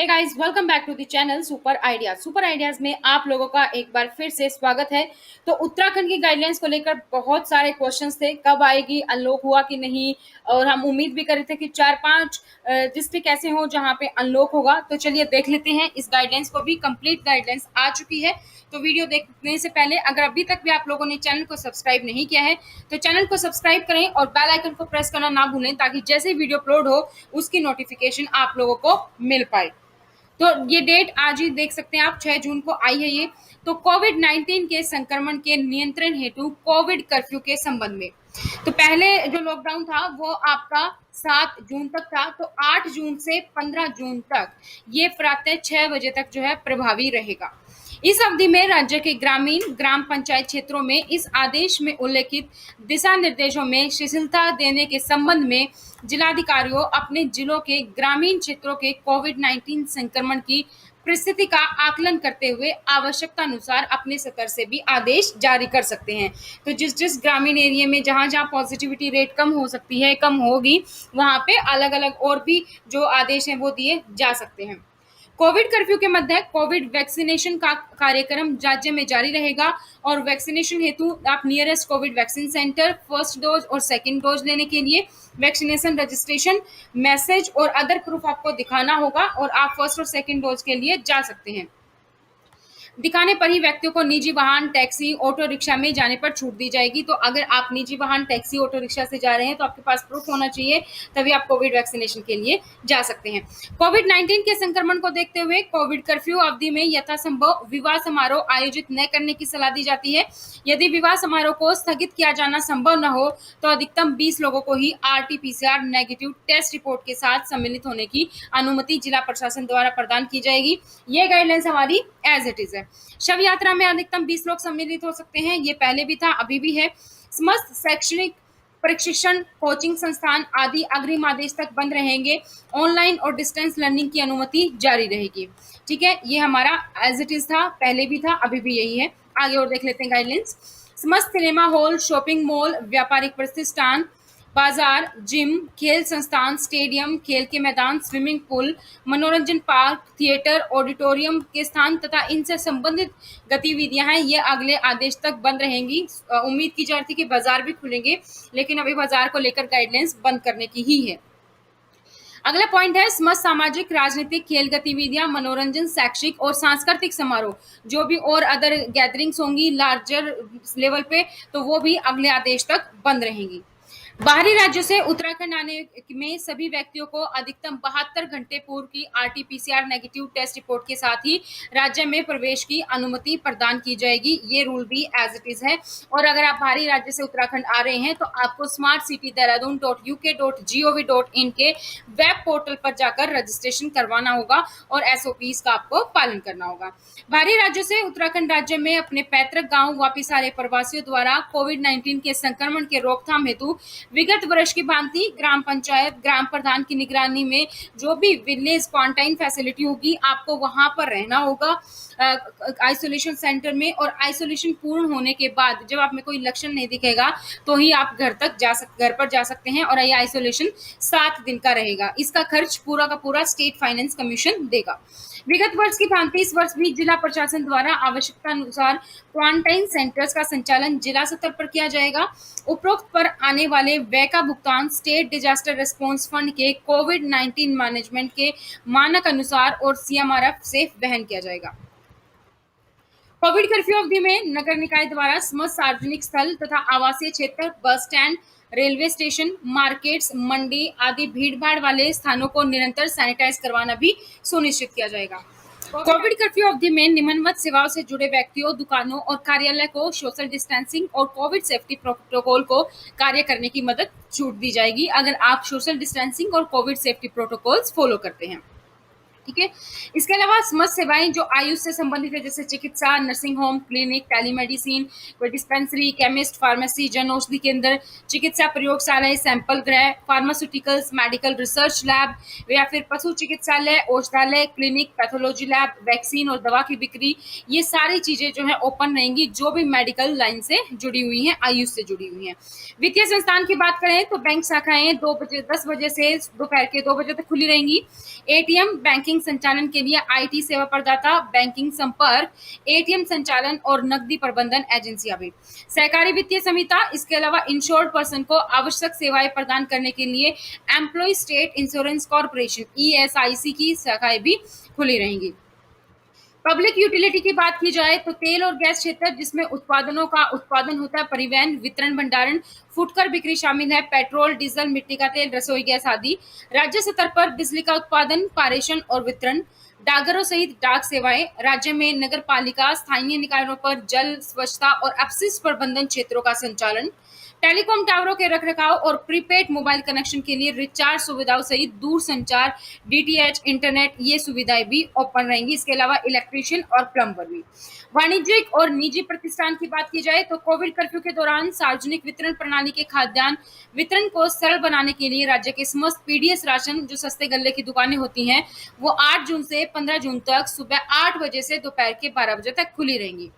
Hey guys, welcome back to the channel super ideas में आप लोगों का एक बार फिर से स्वागत है। तो उत्तराखंड की गाइडलाइंस को लेकर बहुत सारे क्वेश्चंस थे, कब आएगी, अनलॉक हुआ कि नहीं। और हम उम्मीद भी कर रहे थे कि 4-5 डिस्ट्रिक्ट ऐसे हों जहां पे अनलॉक होगा। तो चलिए देख लेते हैं इस गाइडलाइंस को भी। कंप्लीट गाइडलाइंस आ चुकी है। तो वीडियो देखने से पहले अगर अभी तक भी आप लोगों ने चैनल को सब्सक्राइब नहीं किया है तो चैनल को सब्सक्राइब करें और बेल आइकन को प्रेस करना ना भूलें, ताकि जैसे ही वीडियो अपलोड हो उसकी नोटिफिकेशन आप लोगों को मिल पाए। तो ये डेट आज ही देख सकते हैं आप, 6 जून को आई है ये। तो कोविड-19 के संक्रमण के नियंत्रण हेतु कोविड कर्फ्यू के संबंध में, तो पहले जो लॉकडाउन था वो आपका 7 जून तक था। तो 8 जून से 15 जून तक ये प्रातः 6 बजे तक जो है प्रभावी रहेगा। इस अवधि में राज्य के ग्रामीण ग्राम पंचायत क्षेत्रों में इस आदेश में उल्लेखित दिशा निर्देशों में शिथिलता देने के संबंध में जिलाधिकारियों अपने जिलों के ग्रामीण क्षेत्रों के कोविड-19 संक्रमण की परिस्थिति का आकलन करते हुए आवश्यकता अनुसार अपने स्तर से भी आदेश जारी कर सकते हैं। तो जिस जिस ग्रामीण एरिया में जहां जहां पॉजिटिविटी रेट कम हो सकती है, कम होगी, वहां पे अलग अलग और भी जो आदेश हैं वो दिए जा सकते हैं। कोविड कर्फ्यू के मध्य कोविड वैक्सीनेशन का कार्यक्रम राज्य में जारी रहेगा। और वैक्सीनेशन हेतु आप nearest Covid vaccine centre first dose और सेकंड डोज लेने के लिए वैक्सीनेशन रजिस्ट्रेशन मैसेज और अदर प्रूफ आपको दिखाना होगा और आप फर्स्ट और सेकंड डोज के लिए जा सकते हैं। दिखाने पर ही व्यक्तियों को निजी वाहन, टैक्सी, ऑटो रिक्शा में जाने पर छूट दी जाएगी। तो अगर आप निजी वाहन, टैक्सी, ऑटो रिक्शा से जा रहे हैं तो आपके पास प्रूफ होना चाहिए, तभी आप कोविड वैक्सीनेशन के लिए जा सकते हैं। कोविड-19 के संक्रमण को देखते हुए कोविड कर्फ्यू अवधि में यथासंभव विवाह समारोह आयोजित न करने की सलाह दी जाती है। यदि विवाह समारोह को स्थगित किया जाना संभव न हो तो अधिकतम 20 लोगों को ही RT-PCR नेगेटिव टेस्ट रिपोर्ट के साथ सम्मिलित होने की अनुमति जिला प्रशासन द्वारा प्रदान की जाएगी। ये गाइडलाइंस हमारी एज इट इज है। शव यात्रा में अधिकतम 20 लोग सम्मिलित हो सकते हैं, ये पहले भी था, अभी भी है। समस्त शैक्षणिक प्रशिक्षण, कोचिंग संस्थान आदि अग्रिम आदेश तक बंद रहेंगे। ऑनलाइन और डिस्टेंस लर्निंग की अनुमति जारी रहेगी। ठीक है, ये हमारा एज इट इज था, पहले भी था, अभी भी यही है। आगे और देख लेते हैं गाइडलाइंस। समस्त सिनेमा हॉल, शॉपिंग मॉल, व्यापारिक प्रतिष्ठान, बाजार, जिम, खेल संस्थान, स्टेडियम, खेल के मैदान, स्विमिंग पूल, मनोरंजन पार्क, थिएटर, ऑडिटोरियम के स्थान तथा इनसे संबंधित गतिविधियां हैं, ये अगले आदेश तक बंद रहेंगी। उम्मीद की जा रही थी कि बाजार भी खुलेंगे, लेकिन अभी बाजार को लेकर गाइडलाइंस बंद करने की ही है। अगला पॉइंट है समस्त सामाजिक, राजनीतिक, खेल गतिविधियां, मनोरंजन, शैक्षिक और सांस्कृतिक समारोह, जो भी और अदर गैदरिंग्स होंगी लार्जर लेवल पे, तो वो भी अगले आदेश तक बंद रहेंगी। बाहरी राज्यों से उत्तराखंड आने में सभी व्यक्तियों को अधिकतम 72 घंटे पूर्व की RT-PCR नेगेटिव टेस्ट रिपोर्ट के साथ ही राज्य में प्रवेश की अनुमति प्रदान की जाएगी। ये रूल भी एज इट इज है। और अगर आप बाहरी राज्य से उत्तराखंड आ रहे हैं तो आपको smartcityderadun.uk.gov.in के वेब पोर्टल पर जाकर रजिस्ट्रेशन करवाना होगा और SOPs का आपको पालन करना होगा। बाहरी राज्यों से उत्तराखंड राज्य में अपने पैतृक गांव वापिस आ रहे प्रवासियों द्वारा कोविड-19 के संक्रमण के रोकथाम हेतु विगत वर्ष की भांति ग्राम पंचायत, ग्राम प्रधान की निगरानी में जो भी विलेज क्वारंटाइन फैसिलिटी होगी, आपको वहां पर रहना होगा आइसोलेशन सेंटर में। और आइसोलेशन पूर्ण होने के बाद जब आप में कोई लक्षण नहीं दिखेगा तो ही आप घर पर जा सकते हैं। और ये आइसोलेशन 7 दिन का रहेगा। इसका खर्च पूरा का पूरा स्टेट फाइनेंस कमीशन देगा। विगत वर्ष की भांति इस वर्ष भी जिला प्रशासन द्वारा आवश्यकता अनुसार क्वारंटाइन सेंटर्स का संचालन जिला स्तर पर किया जाएगा। उपरोक्त पर आने वाले व्यय का भुगतान स्टेट डिजास्टर रिस्पांस फंड के कोविड-19 मैनेजमेंट के मानक अनुसार और CMRF से वहन किया जाएगा। कोविड कर्फ्यू अवधि में नगर निकाय द्वारा समस्त सार्वजनिक स्थल तथा आवासीय क्षेत्र, bus stand, railway station, markets, मंडी आदि भीड़-भाड़ वाले स्थानों को निरंतर सैनिटाइज करवाना भी सुनिश्चित किया जाएगा। कोविड कर्फ्यू अवधि में निम्नवत सेवाओं से जुड़े व्यक्तियों, दुकानों और कार्यालय को सोशल डिस्टेंसिंग और कोविड सेफ्टी प्रोटोकॉल को कार्य करने की मदद छूट दी जाएगी, अगर आप सोशल डिस्टेंसिंग और कोविड सेफ्टी प्रोटोकॉल्स फॉलो करते हैं। ठीक है, इसके अलावा समस्त सेवाएं जो आयुष से संबंधित है, जैसे चिकित्सा, नर्सिंग होम, क्लिनिक, टेलीमेडिसिन, कोई dispensary, chemist, pharmacy, Jan Aushadhi केंद्र, चिकित्सा प्रयोगशालाएं, सैंपल गृह, फार्मास्यूटिकल्स, मेडिकल रिसर्च लैब या फिर पशु चिकित्सालय, औषधालय, क्लिनिक, पैथोलॉजी लैब, वैक्सीन और दवा की बिक्री, ये सारी चीजें जो है ओपन रहेंगी, जो भी मेडिकल लाइन से जुड़ी हुई हैं, आयुष से जुड़ी हुई हैं। वित्तीय संस्थान की बात करें तो बैंक शाखाएं 10 बजे से दोपहर के 2 बजे तक खुली रहेंगी। ATM, बैंकिंग बैंकिंग संचालन के लिए आईटी सेवा प्रदाता, बैंकिंग संपर्क, एटीएम संचालन और नकदी प्रबंधन एजेंसियां भी। सहकारी वित्तीय समिति, इसके अलावा इंश्योर्ड पर्सन को आवश्यक सेवाएं प्रदान करने के लिए employ state insurance corporation ESIC की शाखाएं भी खुली रहेंगी। पब्लिक यूटिलिटी की बात की जाए तो तेल और गैस क्षेत्र, जिसमें उत्पादनों का उत्पादन होता है, परिवहन, वितरण, भंडारण, फुटकर बिक्री शामिल है, पेट्रोल, डीजल, मिट्टी का तेल, रसोई गैस आदि। राज्य स्तर पर बिजली का उत्पादन, पारेषण और वितरण, डाकघरों सहित डाक सेवाएं। राज्य में नगर पालिका, स्थानीय निकायों पर जल, स्वच्छता और अपशिष्ट प्रबंधन क्षेत्रों का संचालन। टेलीकॉम टावरों के रखरखाव और प्रीपेड मोबाइल कनेक्शन के लिए रिचार्ज सुविधाओं सहित दूर संचार, डीटीएच, इंटरनेट, ये सुविधाएं भी ओपन रहेंगी। इसके अलावा इलेक्ट्रीशियन और प्लम्बर भी। वाणिज्यिक और निजी प्रतिष्ठान की बात की जाए तो कोविड कर्फ्यू के दौरान सार्वजनिक वितरण प्रणाली के खाद्यान्न वितरण को सरल बनाने के लिए राज्य के समस्त पीडीएस राशन, जो सस्ते गल्ले की दुकानें होती हैं, वो 8 जून से 15 जून तक सुबह 8 बजे से दोपहर के 12 बजे तक खुली रहेंगी।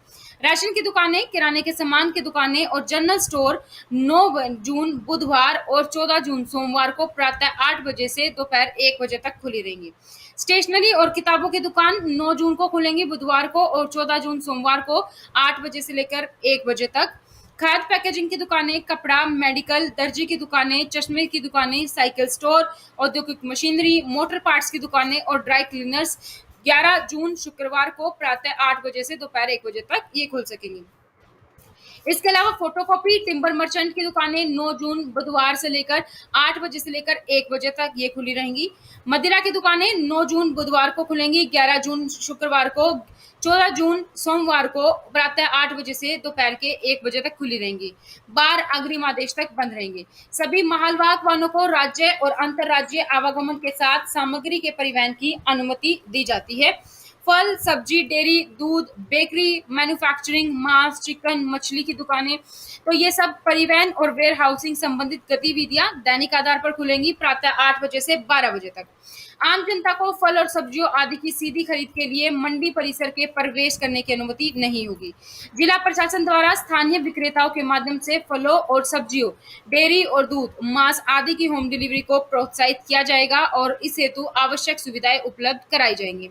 राशन की दुकानें, किराने के सामान की दुकानें और जनरल स्टोर 9 जून बुधवार और 14 जून सोमवार को प्रातः 8 बजे से दोपहर 1 बजे तक खुली रहेंगी। स्टेशनरी और किताबों की दुकान 9 जून को खुलेंगी बुधवार को और 14 जून सोमवार को 8 बजे से लेकर 1 बजे तक। खाद्य पैकेजिंग की दुकानें, कपड़ा, मेडिकल, दर्जी की दुकानें, चश्मे की दुकानें, साइकिल स्टोर, औद्योगिक मशीनरी, मोटर पार्ट्स की दुकानें और ड्राई क्लीनर्स 11 जून शुक्रवार को प्रातः 8 बजे से दोपहर 1 बजे तक ये खुल सकेंगी। इसके अलावा फोटोकॉपी, टिम्बर मर्चेंट की दुकानें 9 जून बुधवार से लेकर 8 बजे से लेकर 1 बजे तक ये खुली रहेंगी। मदिरा की दुकानें 9 जून बुधवार को खुलेंगी, 11 जून शुक्रवार को, 14 जून सोमवार को प्रातः 8 बजे से दोपहर के 1 बजे तक खुली रहेंगी। बार अग्रिम आदेश तक बंद रहेंगे। सभी मालवाहक वाहनों को राज्य और अंतर्राज्यीय आवागमन के साथ सामग्री के परिवहन की अनुमति दी जाती है। फल, सब्जी, डेयरी, दूध, बेकरी, मैन्युफैक्चरिंग, मांस, चिकन, मछली की दुकानें, तो ये सब परिवहन और वेयर हाउसिंग संबंधित गतिविधियां दैनिक आधार पर खुलेंगी प्रातः 8 बजे से 12 बजे तक। आम जनता को फल और सब्जियों आदि की सीधी खरीद के लिए मंडी परिसर के प्रवेश करने की अनुमति नहीं होगी। जिला प्रशासन द्वारा स्थानीय विक्रेताओं के माध्यम से फलों और सब्जियों, डेयरी और दूध, मांस आदि की होम डिलीवरी को प्रोत्साहित किया जाएगा और इस हेतु आवश्यक सुविधाएं उपलब्ध कराई जाएंगी।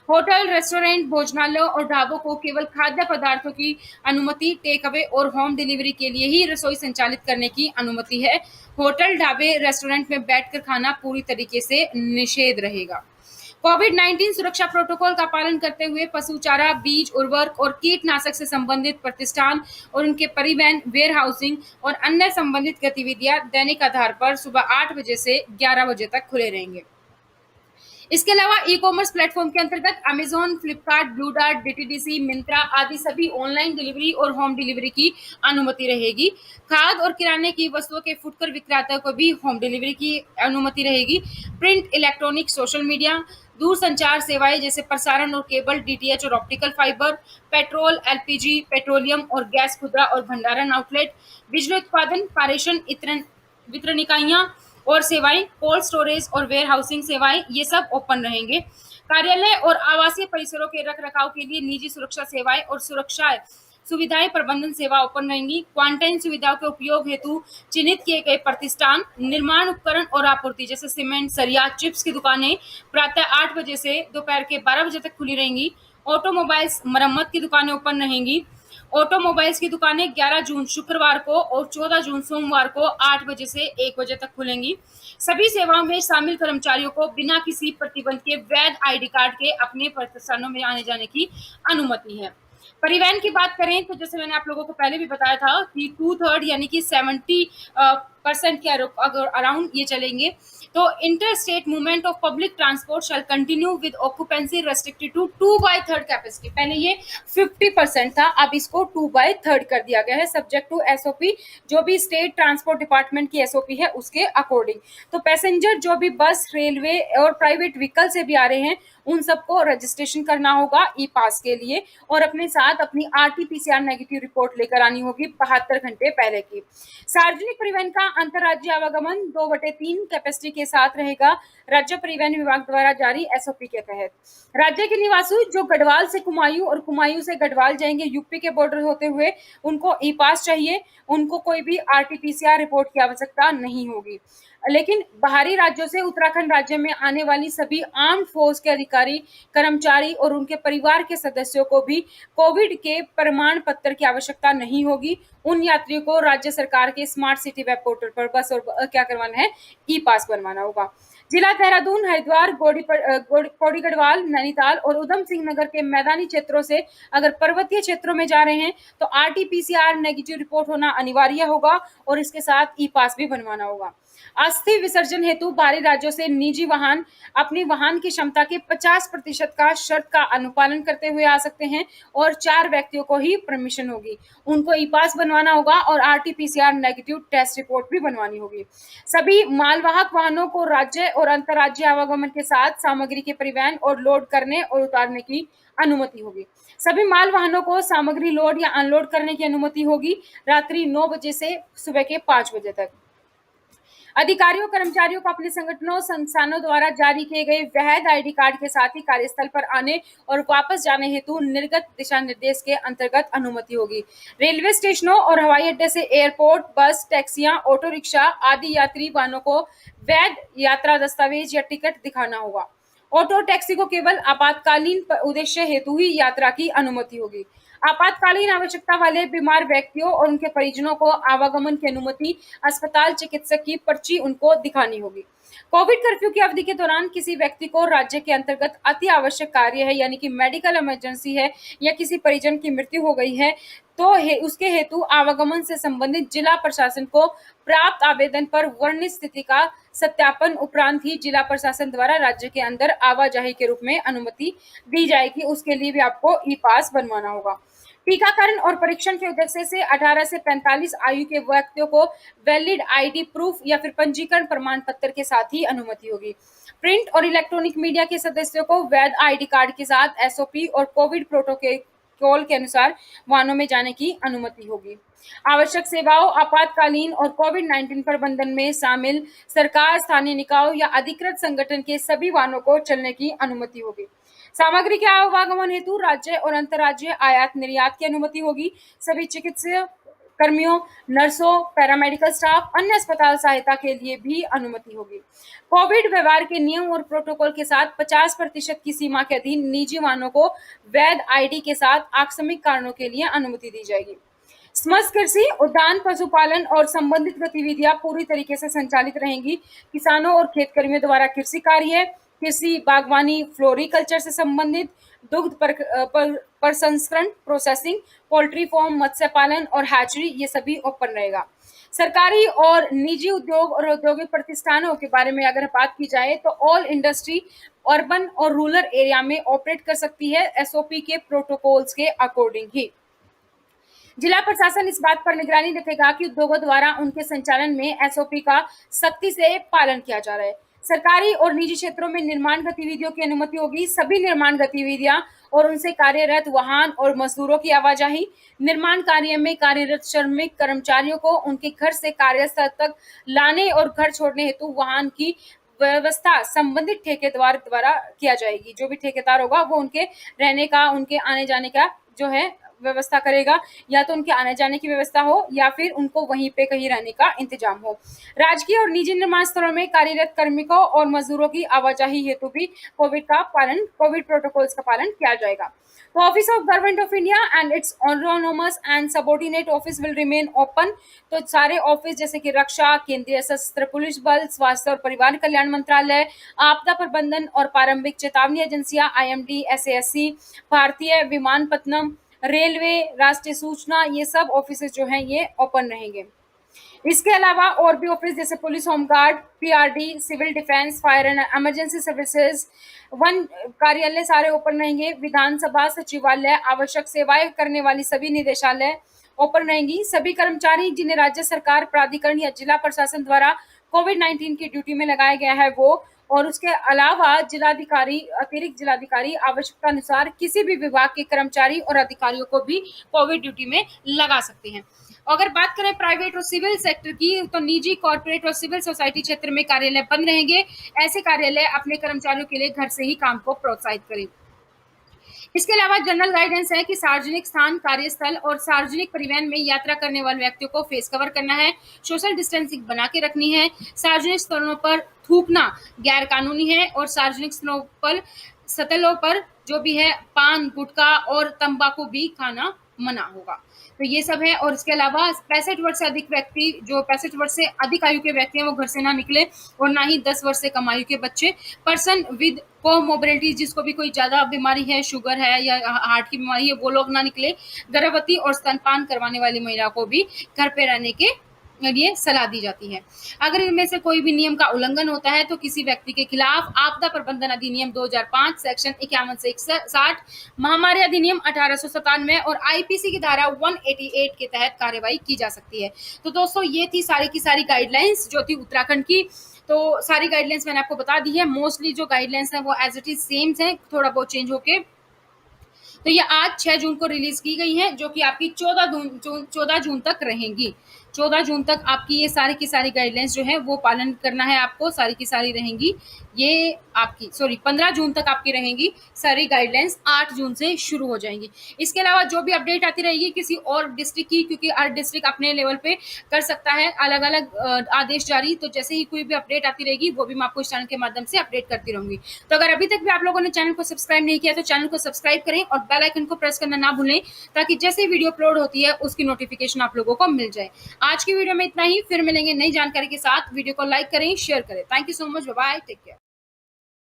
होटल, रेस्टोरेंट, भोजनालयों और ढाबों को केवल खाद्य पदार्थों की अनुमति, टेक अवे और होम डिलीवरी के लिए ही रसोई संचालित करने की अनुमति है। होटल, ढाबे, रेस्टोरेंट में बैठकर खाना पूरी तरीके से निषेध रहेगा। कोविड-19 सुरक्षा प्रोटोकॉल का पालन करते हुए पशु चारा, बीज, उर्वरक और कीटनाशक से संबंधित प्रतिष्ठान और उनके परिवहन, वेयर हाउसिंग और अन्य संबंधित गतिविधियां दैनिक आधार पर सुबह 8 बजे से 11 बजे तक खुले रहेंगे। इसके अलावा ई कॉमर्स प्लेटफॉर्म के अंतर्गत Amazon, Flipkart, blue dart, DTDC, Myntra आदि सभी ऑनलाइन डिलीवरी और होम डिलीवरी की अनुमति रहेगी। खाद्य और किराने की वस्तुओं के फुटकर विक्रेताओं को भी होम डिलीवरी की अनुमति रहेगी। प्रिंट, इलेक्ट्रॉनिक, सोशल मीडिया, दूरसंचार सेवाएं जैसे प्रसारण और केबल, डीटीएच और optical fibre, petrol, LPG, petroleum और गैस, खुदरा और भंडारण आउटलेट, बिजली उत्पादन, पारेषण, वितरण इकाइयां और सेवाएं, कोल्ड स्टोरेज और वेयर हाउसिंग सेवाएं, ये सब ओपन रहेंगे। कार्यालय और आवासीय परिसरों के रखरखाव के लिए निजी सुरक्षा सेवाएं और सुरक्षा सुविधाएं प्रबंधन सेवा ओपन रहेंगी। क्वारंटाइन सुविधाओं के उपयोग हेतु चिन्हित किए गए प्रतिष्ठान, निर्माण उपकरण और आपूर्ति जैसे सीमेंट, सरिया, चिप्स की दुकानें प्रातः 8 बजे से दोपहर के 12 बजे तक खुली रहेंगी। ऑटोमोबाइल्स, मरम्मत की दुकानें ओपन रहेंगी। ऑटोमोबाइल्स की दुकानें 11 जून शुक्रवार को और 14 जून सोमवार को 8 बजे से 1 बजे तक खुलेंगी। सभी सेवाओं में शामिल कर्मचारियों को बिना किसी प्रतिबंध के वैध आईडी कार्ड के अपने प्रतिष्ठानों में आने जाने की अनुमति है। परिवहन की बात करें तो जैसे मैंने आप लोगों को पहले भी बताया था कि 2/3 यानी कि 70% के अराउंड ये चलेंगे। तो inter state movement of public transport shall continue with occupancy restricted to 2/3 capacity. पहले ये 50% था, अब इसको 2/3 कर दिया गया है सब्जेक्ट टू एसओपी, जो भी स्टेट ट्रांसपोर्ट डिपार्टमेंट की एसओपी है उसके अकॉर्डिंग। तो पैसेंजर जो भी बस, रेलवे और प्राइवेट व्हीकल से भी आ रहे हैं उन सबको रजिस्ट्रेशन करना होगा ई पास के लिए और अपने साथ अपनी आरटी-पीसीआर नेगेटिव रिपोर्ट लेकर आनी होगी 72 घंटे पहले की। सार्वजनिक परिवहन का अंतर्राज्यीय आवागमन 2/3 कैपेसिटी के साथ रहेगा राज्य परिवहन विभाग द्वारा जारी एसओपी के तहत। राज्य के निवासी जो गढ़वाल से कुमायूं और कुमायूं से गढ़वाल जाएंगे यूपी के बॉर्डर होते हुए, उनको ई पास चाहिए, उनको कोई भी आरटी-पीसीआर रिपोर्ट की आवश्यकता नहीं होगी। लेकिन बाहरी राज्यों से उत्तराखंड राज्य में आने वाली सभी आर्म्ड फोर्स के अधिकारी, कर्मचारी और उनके परिवार के सदस्यों को भी कोविड के प्रमाण पत्र की आवश्यकता नहीं होगी। उन यात्रियों को राज्य सरकार के स्मार्ट सिटी वेब पोर्टल पर बस और क्या करवाना है, ई पास बनवाना होगा। जिला देहरादून, हरिद्वार, पौड़ी गढ़वाल, नैनीताल और उधम सिंह नगर के मैदानी क्षेत्रों से अगर पर्वतीय क्षेत्रों में जा रहे हैं तो आरटी-पीसीआर नेगेटिव रिपोर्ट होना अनिवार्य होगा और इसके साथ ई पास भी बनवाना होगा। अस्थि विसर्जन हेतु बाहरी राज्यों से निजी वाहन अपनी वाहन की क्षमता के 50% का शर्त का अनुपालन करते हुए आ सकते हैं और 4 व्यक्तियों को ही परमिशन होगी। उनको ई पास बनवाना होगा और आरटी-पीसीआर नेगेटिव टेस्ट रिपोर्ट भी बनवानी होगी। सभी मालवाहक वाहनों को राज्य और अंतर्राज्यीय आवागमन के साथ सामग्री के परिवहन और लोड करने और उतारने की अनुमति होगी। सभी माल वाहनों को सामग्री लोड या अनलोड करने की अनुमति होगी रात्रि 9 बजे से सुबह के 5 बजे तक। अधिकारियों कर्मचारियों को अपने संगठनों संस्थानों द्वारा जारी किए गए वैध आईडी कार्ड के साथ ही कार्यस्थल पर आने और वापस जाने हेतु निर्गत दिशा निर्देश के अंतर्गत अनुमति होगी। रेलवे स्टेशनों और हवाई अड्डे से एयरपोर्ट, बस, टैक्सियां, ऑटो रिक्शा आदि यात्री वाहनों को वैध यात्रा दस्तावेज या टिकट दिखाना होगा। ऑटो टैक्सी को केवल आपातकालीन उद्देश्य हेतु ही यात्रा की अनुमति होगी। आपातकालीन आवश्यकता वाले बीमार व्यक्तियों और उनके परिजनों को आवागमन की अनुमति अस्पताल चिकित्सक की पर्ची उनको दिखानी होगी। कोविड कर्फ्यू की अवधि के दौरान किसी व्यक्ति को राज्य के अंतर्गत अति आवश्यक कार्य है यानी कि मेडिकल इमरजेंसी है या किसी परिजन की मृत्यु हो गई है तो उसके हेतु आवागमन से संबंधित जिला प्रशासन को प्राप्त आवेदन पर वर्णित स्थिति का सत्यापन उपरांत ही जिला प्रशासन द्वारा राज्य के अंदर आवाजाही के रूप में अनुमति दी जाएगी। उसके लिए भी आपको ई पास बनवाना होगा। टीकाकरण और परीक्षण के उद्देश्य से 18 से 45 आयु के व्यक्तियों को वैलिड आईडी प्रूफ या फिर पंजीकरण प्रमाण पत्र के साथ ही अनुमति होगी। प्रिंट और इलेक्ट्रॉनिक मीडिया के सदस्यों को वैध आईडी कार्ड के साथ एसओपी और कोविड प्रोटोकॉल के अनुसार वाहनों में जाने की अनुमति होगी। आवश्यक सेवाओं, आपातकालीन और कोविड-19 प्रबंधन में शामिल सरकार, स्थानीय निकायों या अधिकृत संगठन के सभी वाहनों को चलने की अनुमति होगी। सामग्री के आवागमन हेतु राज्य और अंतर्राज्यीय आयात निर्यात की अनुमति होगी। सभी चिकित्सा कर्मियों, नर्सों, पैरामेडिकल स्टाफ, अन्य अस्पताल सहायता के लिए भी अनुमति होगी। कोविड व्यवहार के नियम और प्रोटोकॉल के साथ 50% की सीमा के अधीन निजी वाहनों को वैध आईडी के साथ आकस्मिक कारणों के लिए अनुमति दी जाएगी। समस्त कृषि, उद्यान, पशुपालन और संबंधित गतिविधियां पूरी तरीके से संचालित रहेंगी। किसानों और खेत कर्मियों द्वारा कृषि कार्य, कृषि, बागवानी, फ्लोरिकल्चर से संबंधित, दुग्ध प्रसंस्करण, प्रोसेसिंग, पोल्ट्री फार्म, मत्स्य पालन और हैचरी ये सभी ओपन रहेगा। सरकारी और निजी उद्योग और औद्योगिक प्रतिष्ठानों के बारे में अगर बात की जाए तो ऑल इंडस्ट्री अर्बन और रूरल एरिया में ऑपरेट कर सकती है एसओपी के प्रोटोकॉल्स के अकॉर्डिंग ही। जिला प्रशासन इस बात पर निगरानी रखेगा कि उद्योगों द्वारा उनके संचालन में एसओपी का सख्ती से पालन किया जा रहा है। सरकारी और निजी क्षेत्रों में निर्माण गतिविधियों की अनुमति होगी। सभी निर्माण गतिविधियां और उनसे कार्यरत वाहन और मजदूरों की आवाजाही, निर्माण कार्य में कार्यरत श्रमिक कर्मचारियों को उनके घर से कार्यस्थल तक लाने और घर छोड़ने हेतु वाहन की व्यवस्था संबंधित ठेकेदार द्वारा किया जाएगी। जो भी ठेकेदार होगा वो उनके रहने का, उनके आने जाने का जो है व्यवस्था करेगा, या तो उनके आने जाने की व्यवस्था हो या फिर उनको वहीं पे कहीं रहने का इंतजाम हो। राजकीय और निजी निर्माण स्थलों में कार्यरत कार्मिकों और मजदूरों की आवाजाही हेतु भी कोविड प्रोटोकॉल्स का पालन किया जाएगा। तो office of government of India and it's autonomous and subordinate office will remain open. तो सारे ऑफिस जैसे कि रक्षा, केंद्रीय सशस्त्र पुलिस बल, स्वास्थ्य और परिवार कल्याण मंत्रालय, आपदा प्रबंधन और प्रारंभिक चेतावनी एजेंसियां, आईएमडी, एसएएससी, भारतीय विमानपत्तनम, रेलवे, राष्ट्रीय सूचना, ये सब ऑफिस जो हैं ये ओपन रहेंगे। इसके अलावा और भी ऑफिस जैसे police, home guard, PRD, civil defence, fire and emergency services, वन कार्यालय सारे ओपन रहेंगे। विधानसभा सचिवालय, आवश्यक सेवाएं करने वाली सभी निदेशालय ओपन रहेंगी। सभी कर्मचारी जिन्हें राज्य सरकार, प्राधिकरण या जिला प्रशासन द्वारा कोविड-19 की ड्यूटी में लगाया गया है वो, और उसके अलावा जिलाधिकारी, अतिरिक्त जिलाधिकारी आवश्यकता अनुसार किसी भी विभाग के कर्मचारी और अधिकारियों को भी कोविड ड्यूटी में लगा सकते हैं। अगर बात करें प्राइवेट और सिविल सेक्टर की तो निजी, कॉर्पोरेट और सिविल सोसाइटी क्षेत्र में कार्यालय बंद रहेंगे। ऐसे कार्यालय अपने कर्मचारियों के लिए घर से ही काम को प्रोत्साहित करें। इसके अलावा जनरल गाइडेंस है कि सार्वजनिक स्थान, कार्यस्थल और सार्वजनिक परिवहन में यात्रा करने वाले व्यक्तियों को फेस कवर करना है, सोशल डिस्टेंसिंग बना के रखनी है, सार्वजनिक स्थलों पर थूकना गैर कानूनी है और सार्वजनिक स्थलों पर जो भी है पान, गुटखा और तंबाकू भी खाना मना होगा। तो ये सब है। और इसके अलावा 65 वर्ष से अधिक व्यक्ति, जो 65 वर्ष से अधिक आयु के व्यक्ति हैं, वो घर से ना निकले और ना ही 10 वर्ष से कम आयु के बच्चे, पर्सन विद कोमोबिलिटी, जिसको भी कोई ज्यादा बीमारी है, शुगर है या हार्ट की बीमारी है, वो लोग ना निकले। गर्भवती और स्तनपान करवाने वाली महिला को भी घर पे रहने के लिए सलाह दी जाती है। अगर इनमें से कोई भी नियम का उल्लंघन होता है तो किसी व्यक्ति के खिलाफ आपदा प्रबंधन अधिनियम 2005 सेक्शन 51 से 61, महामारी अधिनियम 1897 और आईपीसी की धारा 188 के तहत कार्रवाई की जा सकती है। तो दोस्तों ये थी सारी की सारी गाइडलाइंस जो थी उत्तराखंड की। तो सारी गाइडलाइंस मैंने आपको बता दी है। मोस्टली जो गाइडलाइंस है वो एज इट इज सेम है, थोड़ा बहुत चेंज होके। तो ये आज 6 जून को रिलीज की गई है, जो कि आपकी 14 जून तक रहेंगी। 14 जून तक आपकी ये सारी की सारी गाइडलाइंस जो है वो पालन करना है आपको, सारी की सारी रहेंगी। ये आपकी 15 जून तक आपकी रहेंगी सारी गाइडलाइंस, 8 जून से शुरू हो जाएंगी। इसके अलावा जो भी अपडेट आती रहेगी किसी और डिस्ट्रिक्ट की, क्योंकि हर डिस्ट्रिक्ट अपने लेवल पे कर सकता है अलग अलग आदेश जारी, तो जैसे ही कोई भी अपडेट आती रहेगी वो भी मैं आपको इस चैनल के माध्यम से अपडेट करती रहूंगी। तो अगर अभी तक भी आप लोगों ने चैनल को सब्सक्राइब नहीं किया तो चैनल को सब्सक्राइब करें और बेल आइकन को प्रेस करना ना भूलें, ताकि जैसे ही वीडियो अपलोड होती है उसकी नोटिफिकेशन आप लोगों को मिल जाए। आज की वीडियो में इतना ही, फिर मिलेंगे नई जानकारी के साथ। वीडियो को लाइक करें, शेयर करें। Thank you so much, bye bye, take care.